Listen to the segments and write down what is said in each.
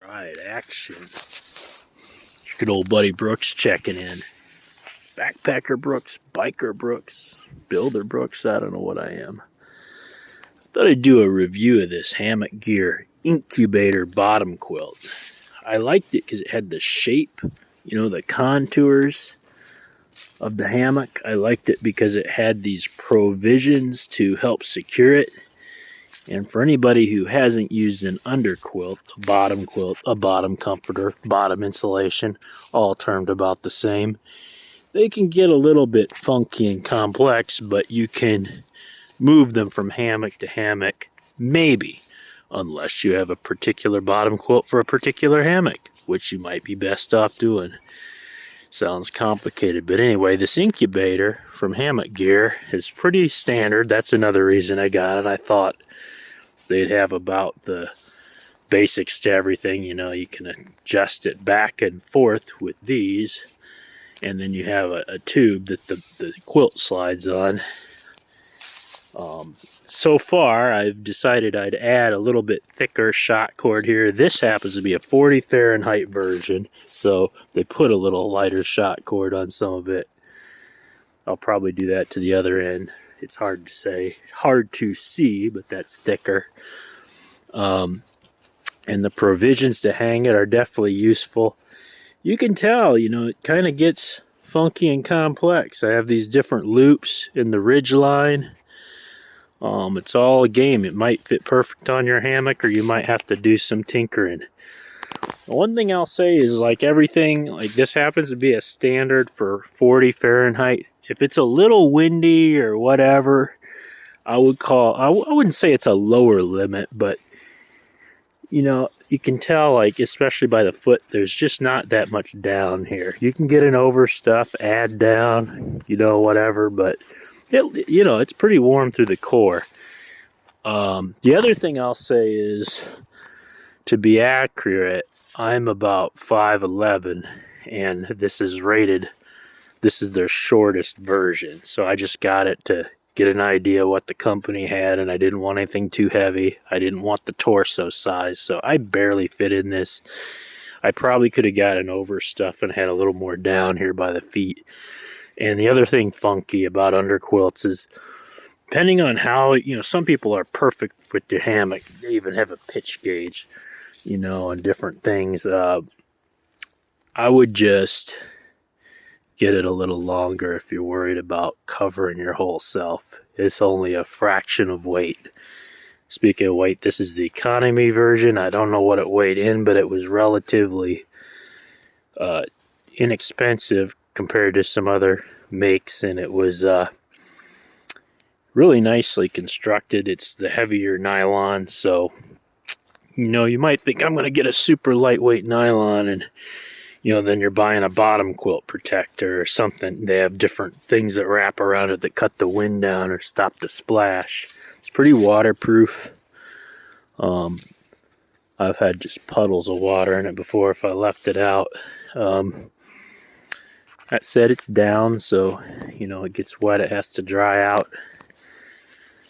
Right, action. Good old buddy Brooks checking in. Backpacker Brooks, biker Brooks, builder Brooks, I don't know what I am. Thought I'd do a review of this Hammock Gear Incubator bottom quilt. I liked it because it had the shape, the contours of the hammock. I liked it because it had these provisions to help secure it. And for anybody who hasn't used an underquilt, a bottom comforter, bottom insulation, all termed about the same, they can get a little bit funky and complex, but you can move them from hammock to hammock, maybe, unless you have a particular bottom quilt for a particular hammock, which you might be best off doing. Sounds complicated, but anyway, this Incubator from Hammock Gear is pretty standard. That's another reason I got it. I thought they'd have about the basics to everything. You can adjust it back and forth with these, and then you have a tube that the quilt slides on. So far, I've decided I'd add a little bit thicker shot cord here. This happens to be a 40 Fahrenheit version, so they put a little lighter shot cord on some of it. I'll probably do that to the other end. It's hard to see, but that's thicker. And the provisions to hang it are definitely useful. You can tell, it kind of gets funky and complex. I have these different loops in the ridge line. It's all a game. It might fit perfect on your hammock, or you might have to do some tinkering. One thing I'll say is, like everything, like this happens to be a standard for 40 Fahrenheit. If it's a little windy or whatever, I wouldn't say it's a lower limit, but you can tell, like, especially by the foot, there's just not that much down here. You can get an over stuff, add down, whatever, but it's pretty warm through the core. The other thing I'll say is, to be accurate, I'm about 5'11", and this is their shortest version. So I just got it to get an idea what the company had, and I didn't want anything too heavy. I didn't want the torso size, so I barely fit in this. I probably could have gotten over stuff and had a little more down here by the feet. And the other thing funky about underquilts is, depending on how, some people are perfect with their hammock. They even have a pitch gauge, and different things. I would just get it a little longer if you're worried about covering your whole self. It's only a fraction of weight. Speaking of weight, this is the economy version. I don't know what it weighed in, but it was relatively inexpensive compared to some other makes, and it was really nicely constructed. It's the heavier nylon, so you might think I'm going to get a super lightweight nylon, and then you're buying a bottom quilt protector or something. They have different things that wrap around it that cut the wind down or stop the splash. It's pretty waterproof. I've had just puddles of water in it before if I left it out. That said, it's down, so it gets wet. It has to dry out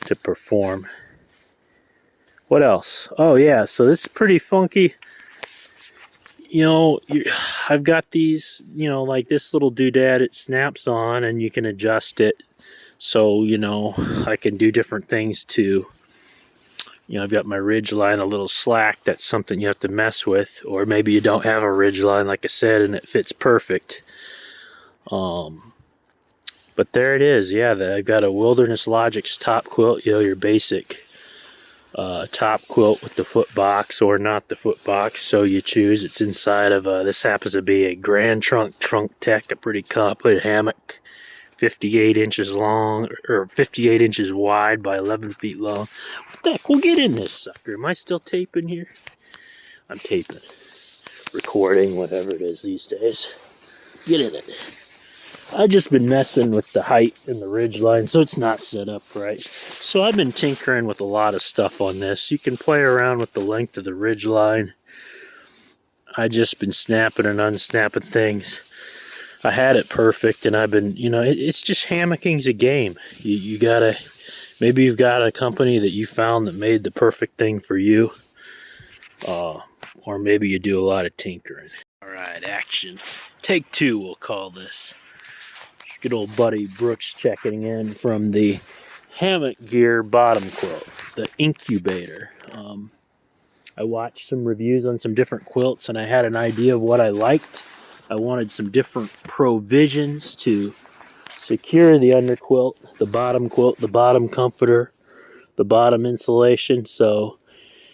to perform. What else? Oh yeah, so this is pretty funky. I've got these, like this little doodad. It snaps on, and you can adjust it. So I can do different things too. I've got my ridge line a little slack. That's something you have to mess with, or maybe you don't have a ridge line, like I said, and it fits perfect. But there it is. Yeah, I've got a Wilderness Logics top quilt, your basic top quilt with the foot box or not the foot box, so you choose. It's inside of this happens to be a Grand Trunk Tech, a pretty complete hammock, 58 inches long, or 58 inches wide by 11 feet long. What the heck? We'll get in this sucker. Am I still taping here? I'm taping, recording, whatever it is these days. Get in it. I've just been messing with the height and the ridge line, so it's not set up right. So I've been tinkering with a lot of stuff on this. You can play around with the length of the ridge line. I've just been snapping and unsnapping things. I had it perfect, and I've been, it's just hammocking's a game. You gotta, maybe you've got a company that you found that made the perfect thing for you. Or maybe you do a lot of tinkering. Alright, action. Take two, we'll call this. Good old buddy Brooks checking in from the Hammock gear bottom quilt, the Incubator. I watched some reviews on some different quilts and I had an idea of what I liked. I wanted some different provisions to secure the underquilt, the bottom quilt, the bottom comforter, the bottom insulation. So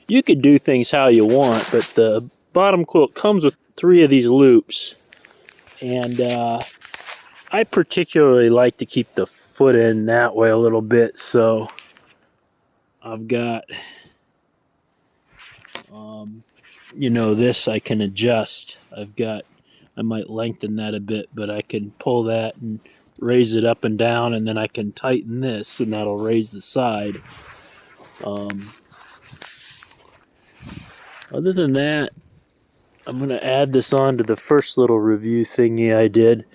you could do things how you want, but the bottom quilt comes with 3 of these loops, and I particularly like to keep the foot in that way a little bit, so I've got you know, this I can adjust. I might lengthen that a bit, but I can pull that and raise it up and down, and then I can tighten this and that'll raise the side. Other than that, I'm going to add this on to the first little review thingy I did.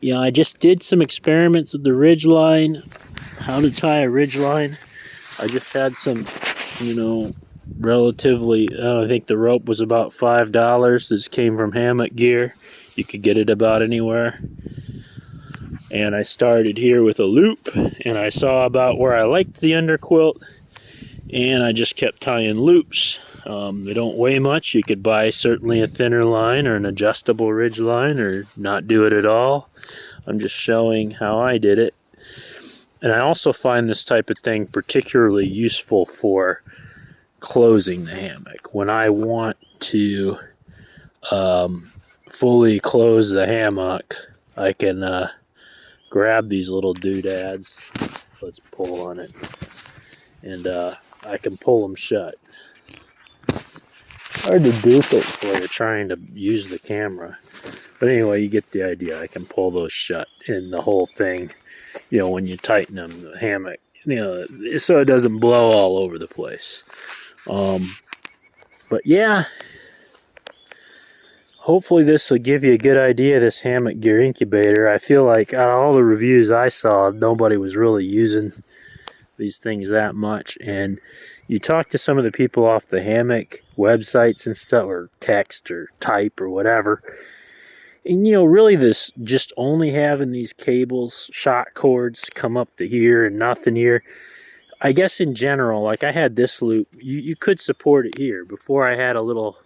Yeah, I just did some experiments with the ridge line, how to tie a ridge line. I just had some, you know, relatively, I think the rope was about $5. This came from Hammock gear. You could get it about anywhere. And I started here with a loop, and I saw about where I liked the underquilt, and I just kept tying loops. They don't weigh much. You could buy certainly a thinner line or an adjustable ridge line, or not do it at all. I'm just showing how I did it. And I also find this type of thing particularly useful for closing the hammock. When I want to fully close the hammock, I can grab these little doodads. Let's pull on it. And I can pull them shut. Hard to dupe it while you're trying to use the camera. But anyway, you get the idea. I can pull those shut, and the whole thing, you know, when you tighten them, the hammock, you know, so it doesn't blow all over the place. But yeah, hopefully this will give you a good idea of this Hammock gear incubator. I feel like out of all the reviews I saw, nobody was really using these things that much. And you talk to some of the people off the Hammock websites and stuff, or text or type or whatever, and you know, really this just only having these cables, shot cords come up to here and nothing here. I guess in general, like I had this loop, you could support it here. Before I had a little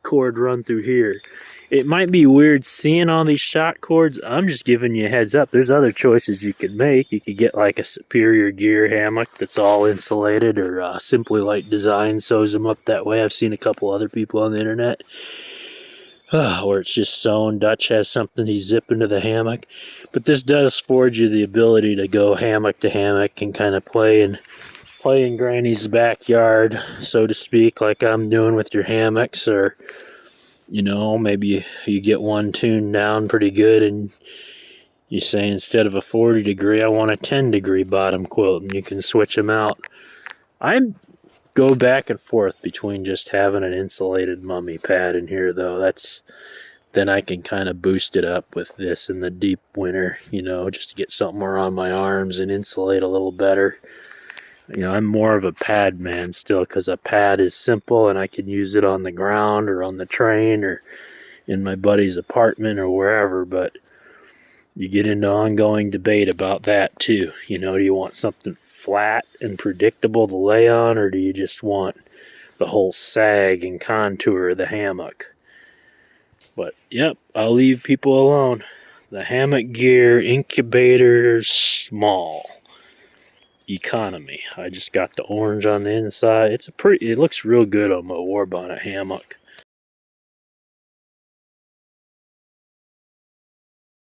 cord run through here. It might be weird seeing all these shot cords. I'm just giving you a heads up. There's other choices you could make. You could get like a superior gear hammock that's all insulated, or Simply Light Design sews them up that way. I've seen a couple other people on the internet where it's just sewn. Dutch has something he zip into the hammock. But this does afford you the ability to go hammock to hammock and kind of play in Granny's backyard, so to speak, like I'm doing with your hammocks. Or, you know, maybe you get one tuned down pretty good and you say instead of a 40 degree, I want a 10 degree bottom quilt, and you can switch them out. I go back and forth between just having an insulated mummy pad in here, though. Then I can kind of boost it up with this in the deep winter, you know, just to get something around my arms and insulate a little better. You know, I'm more of a pad man still, because a pad is simple and I can use it on the ground or on the train or in my buddy's apartment or wherever. But you get into ongoing debate about that too. You know, do you want something flat and predictable to lay on, or do you just want the whole sag and contour of the hammock? But yep, I'll leave people alone. The Hammock gear incubator small economy. I just got the orange on the inside. It looks real good on my war bonnet hammock.